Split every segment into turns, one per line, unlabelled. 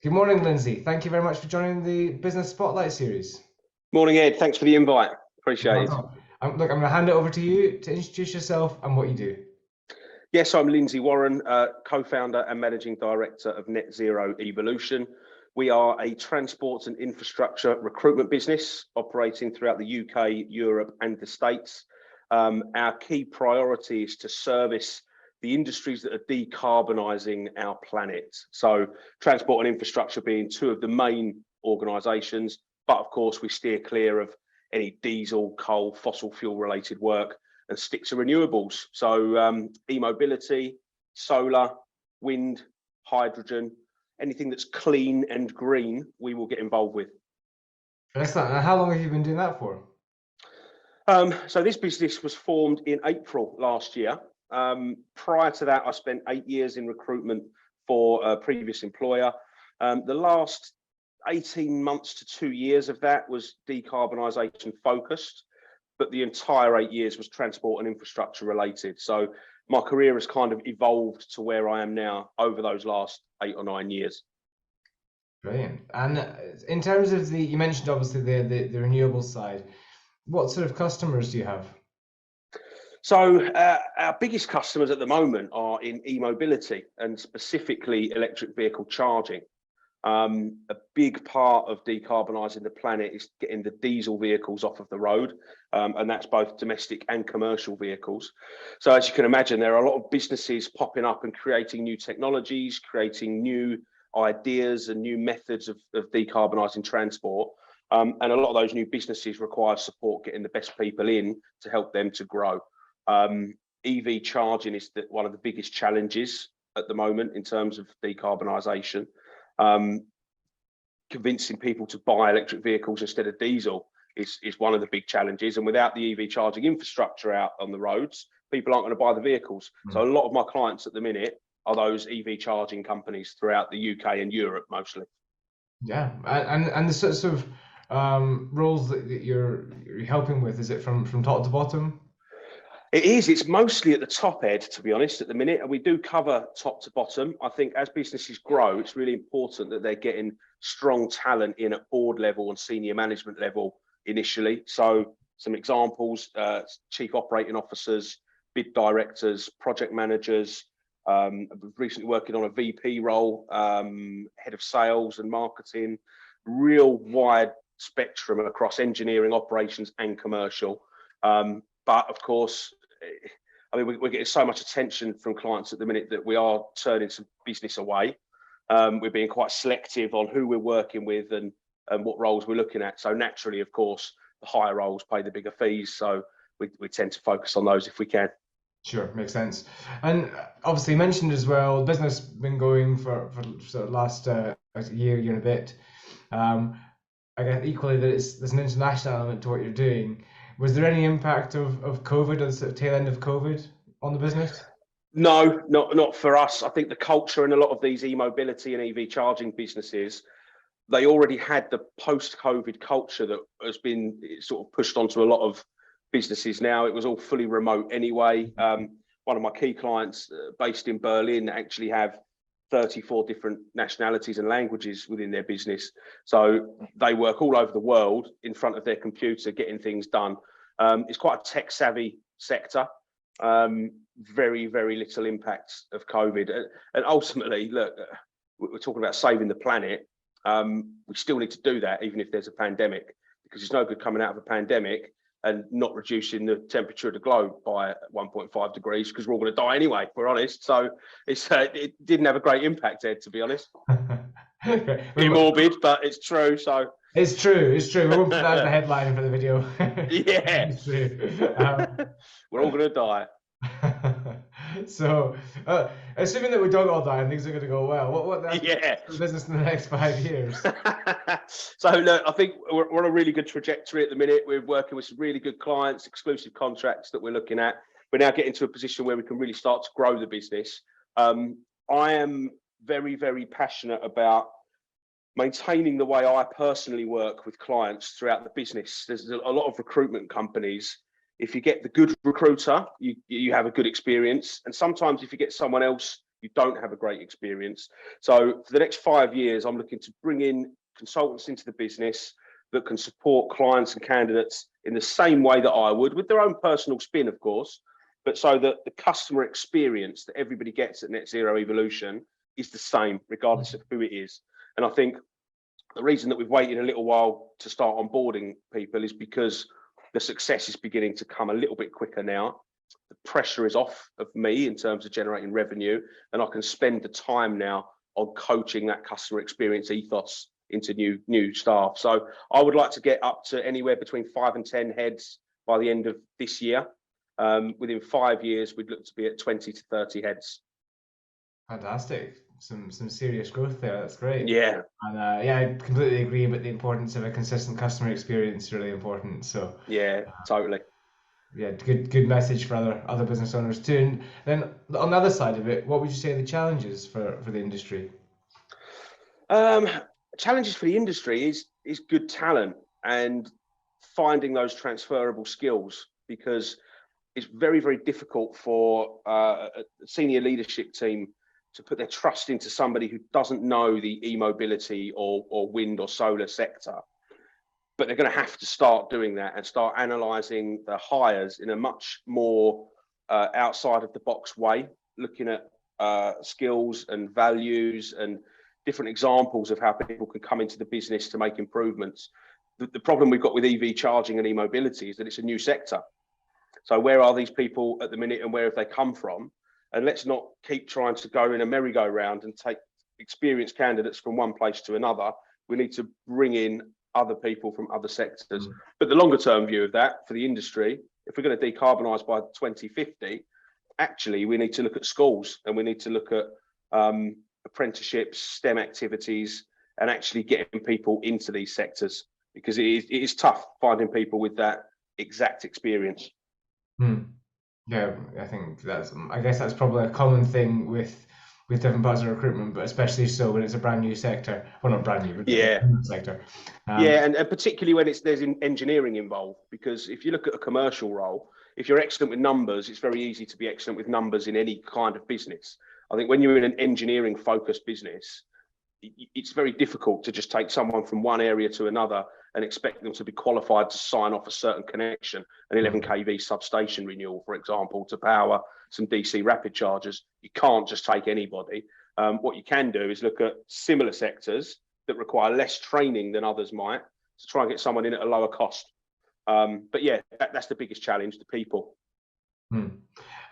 Good morning, Lindsay. Thank you very much for joining the Business Spotlight series.
Morning, Ed. Thanks for the invite.
Not
Appreciate
at
it.
all. Look, I'm going to hand it over to you to introduce yourself and what you do.
Yes, I'm Lindsay Warren, co-founder and managing director of Net Zero Evolution. We are a transport and infrastructure recruitment business operating throughout the UK, Europe, and the States. Our key priority is to service the industries that are decarbonising our planet. So, transport and infrastructure being two of the main organisations, but of course, we steer clear of any diesel, coal, fossil fuel related work and stick to renewables. So e-mobility, solar, wind, hydrogen, anything that's clean and green, we will get involved with.
Excellent. And how long have you been doing that for?
So this business was formed in April last year. Prior to that, I spent 8 years in recruitment for a previous employer. The last 18 months to 2 years of that was decarbonisation focused, but the entire 8 years was transport and infrastructure related. So my career has kind of evolved to where I am now over those last 8 or 9 years.
Brilliant. And in terms of you mentioned obviously the renewable side. What sort of customers do you have?
So our biggest customers at the moment are in e-mobility and specifically electric vehicle charging. A big part of decarbonising the planet is getting the diesel vehicles off of the road, and that's both domestic and commercial vehicles. So as you can imagine, there are a lot of businesses popping up and creating new technologies, creating new ideas and new methods of decarbonising transport. And a lot of those new businesses require support getting the best people in to help them to grow. EV charging is one of the biggest challenges at the moment in terms of decarbonisation. Convincing people to buy electric vehicles instead of diesel is one of the big challenges. And without the EV charging infrastructure out on the roads, people aren't going to buy the vehicles. So a lot of my clients at the minute are those EV charging companies throughout the UK and Europe mostly.
Yeah, and the sorts of roles that you're helping with, is it from top to bottom?
It is. It's mostly at the top, Ed, to be honest, at the minute. And we do cover top to bottom. I think as businesses grow, it's really important that they're getting strong talent in at board level and senior management level initially. So some examples, chief operating officers, bid directors, project managers. Recently working on a VP role, head of sales and marketing, real wide spectrum across engineering, operations and commercial. But of course, I mean, we're getting so much attention from clients at the minute that we are turning some business away. We're being quite selective on who we're working with and what roles we're looking at. So naturally, of course, the higher roles pay the bigger fees. So we tend to focus on those if we can.
Sure, makes sense. And obviously you mentioned as well, the business been going for sort of last year and a bit. I guess equally that there's an international element to what you're doing. Was there any impact of COVID or the sort of tail end of COVID on the business?
No, not for us. I think the culture in a lot of these e-mobility and EV charging businesses, they already had the post-COVID culture that has been sort of pushed onto a lot of businesses now. It was all fully remote anyway. One of my key clients based in Berlin actually have 34 different nationalities and languages within their business. So they work all over the world in front of their computer getting things done. It's quite a tech savvy sector. Very, very little impact of COVID. And ultimately, look, we're talking about saving the planet. We still need to do that even if there's a pandemic, because it's no good coming out of a pandemic and not reducing the temperature of the globe by 1.5 degrees, because we're all going to die anyway, if we're honest. So it didn't have a great impact, Ed, to be honest. Be morbid, but it's true. So
it's true. It's true. We won't put that as the headline for the video.
yeah,
It's true.
we're all going to die.
So, assuming that we don't all die and things are going to go well, what
Yeah.
for the business in the next 5 years?
So look, I think we're on a really good trajectory at the minute. We're working with some really good clients, exclusive contracts that we're looking at. We're now getting to a position where we can really start to grow the business. I am very, very passionate about maintaining the way I personally work with clients throughout the business. There's a lot of recruitment companies. If you get the good recruiter, you have a good experience. And sometimes if you get someone else you don't have a great experience. So for the next 5 years, I'm looking to bring in consultants into the business that can support clients and candidates in the same way that I would, with their own personal spin, of course, but so that the customer experience that everybody gets at Net Zero Evolution is the same, regardless of who it is. And I think the reason that we've waited a little while to start onboarding people is because the success is beginning to come a little bit quicker now. The pressure is off of me in terms of generating revenue, and I can spend the time now on coaching that customer experience ethos into new staff. So I would like to get up to anywhere between 5 and 10 heads by the end of this year. Within 5 years, we'd look to be at 20 to 30 heads.
Fantastic. Some serious growth there. That's great.
Yeah.
And yeah, I completely agree about the importance of a consistent customer experience. Really important. So
yeah, totally.
Yeah, good message for other business owners too. And then on the other side of it, what would you say are the challenges for the industry?
Challenges for the industry is good talent and finding those transferable skills, because it's very, very difficult for a senior leadership team to put their trust into somebody who doesn't know the e-mobility or wind or solar sector. But they're going to have to start doing that and start analysing the hires in a much more outside of the box way, looking at skills and values and different examples of how people can come into the business to make improvements. The problem we've got with EV charging and e-mobility is that it's a new sector. So where are these people at the minute and where have they come from? And let's not keep trying to go in a merry-go-round and take experienced candidates from one place to another. We need to bring in other people from other sectors. But the longer term view of that for the industry, if we're going to decarbonise by 2050, actually we need to look at schools and we need to look at apprenticeships, STEM activities, and actually getting people into these sectors, because it is tough finding people with that exact experience.
Yeah, I guess that's probably a common thing with different parts of recruitment, but especially so when it's a brand new sector. Well, not brand new, but
yeah,
sector.
Yeah, and particularly when there's engineering involved, because if you look at a commercial role, if you're excellent with numbers, it's very easy to be excellent with numbers in any kind of business. I think when you're in an engineering focused business, it's very difficult to just take someone from one area to another and expect them to be qualified to sign off a certain connection, an 11 kV substation renewal, for example, to power some DC rapid chargers. You can't just take anybody. What you can do is look at similar sectors that require less training than others might, to try and get someone in at a lower cost. But yeah, that's the biggest challenge, the people.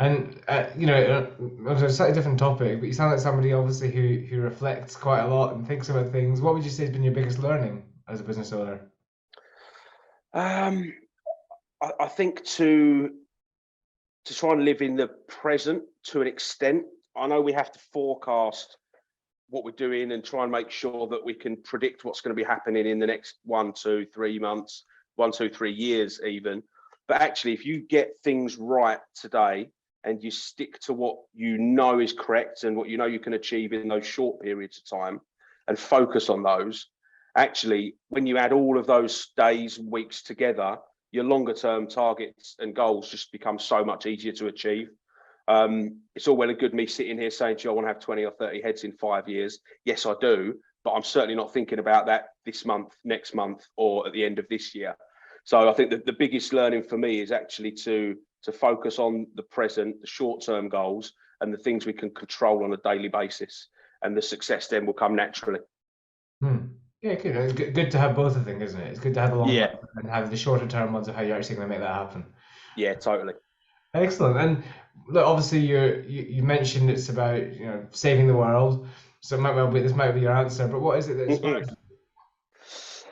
And you know, on a slightly different topic, but you sound like somebody obviously who reflects quite a lot and thinks about things. What would you say has been your biggest learning as a business owner?
I think to try and live in the present to an extent. I know we have to forecast what we're doing and try and make sure that we can predict what's going to be happening in the next 1, 2, 3 months, 1, 2, 3 years even. But actually, if you get things right today and you stick to what you know is correct and what you know you can achieve in those short periods of time and focus on those, actually, when you add all of those days and weeks together, your longer term targets and goals just become so much easier to achieve. It's all well and good me sitting here saying to you, I want to have 20 or 30 heads in 5 years. Yes, I do, but I'm certainly not thinking about that this month, next month, or at the end of this year. So I think that the biggest learning for me is actually to focus on the present, the short-term goals, and the things we can control on a daily basis, and the success then will come naturally.
Yeah, good. It's good to have both of them, isn't it? It's good to have the long
Yeah.
and have the shorter term ones of how you're actually going to make that happen.
Yeah, totally.
Excellent. And look, obviously you mentioned it's about saving the world. So this might be your answer, but what is it that inspires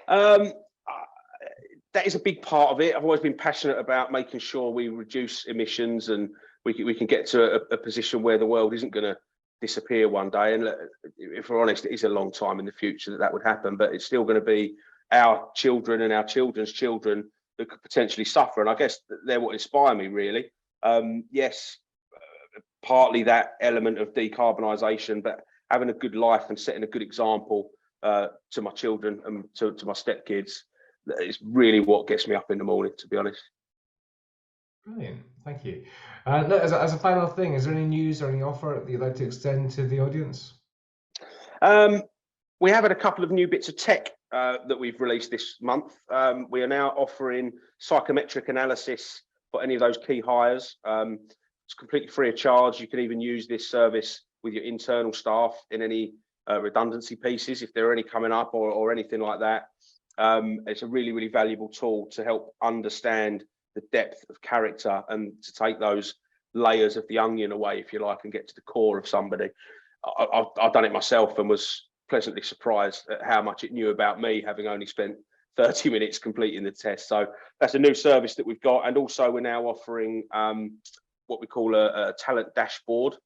you? That is a big part of it. I've always been passionate about making sure we reduce emissions and we can get to a position where the world isn't going to disappear one day. And if we're honest, it is a long time in the future that would happen, but it's still going to be our children and our children's children that could potentially suffer. And I guess they're what inspire me, really. Yes, partly that element of decarbonisation, but having a good life and setting a good example to my children and to my stepkids is really what gets me up in the morning, to be honest.
Brilliant, thank you. Look, as a final thing, is there any news or any offer that you'd like to extend to the audience?
We have had a couple of new bits of tech that we've released this month. We are now offering psychometric analysis for any of those key hires. It's completely free of charge. You can even use this service with your internal staff in any redundancy pieces, if there are any coming up or anything like that. It's a really, really valuable tool to help understand the depth of character and to take those layers of the onion away, if you like, and get to the core of somebody. I've done it myself and was pleasantly surprised at how much it knew about me, having only spent 30 minutes completing the test. So that's a new service that we've got. And also we're now offering what we call a talent dashboard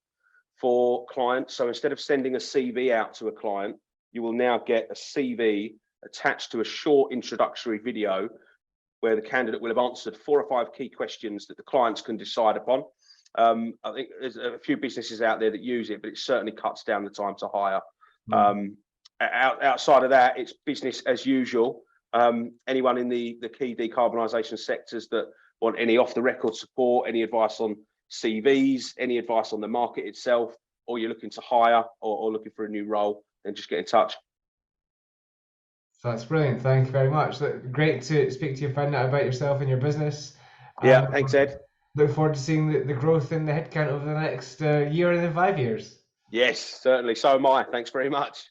for clients. So instead of sending a CV out to a client, you will now get a CV attached to a short introductory video where the candidate will have answered 4 or 5 key questions that the clients can decide upon. I think there's a few businesses out there that use it, but it certainly cuts down the time to hire. Outside of that, it's business as usual. Anyone in the key decarbonisation sectors that want any off-the-record support, any advice on CVs, any advice on the market itself, or you're looking to hire or looking for a new role, then just get in touch.
So that's brilliant. Thank you very much. Great to speak to you and find out about yourself and your business.
Yeah, thanks, Ed.
Look forward to seeing the growth in the headcount over the next year and then 5 years.
Yes, certainly. So am I. Thanks very much.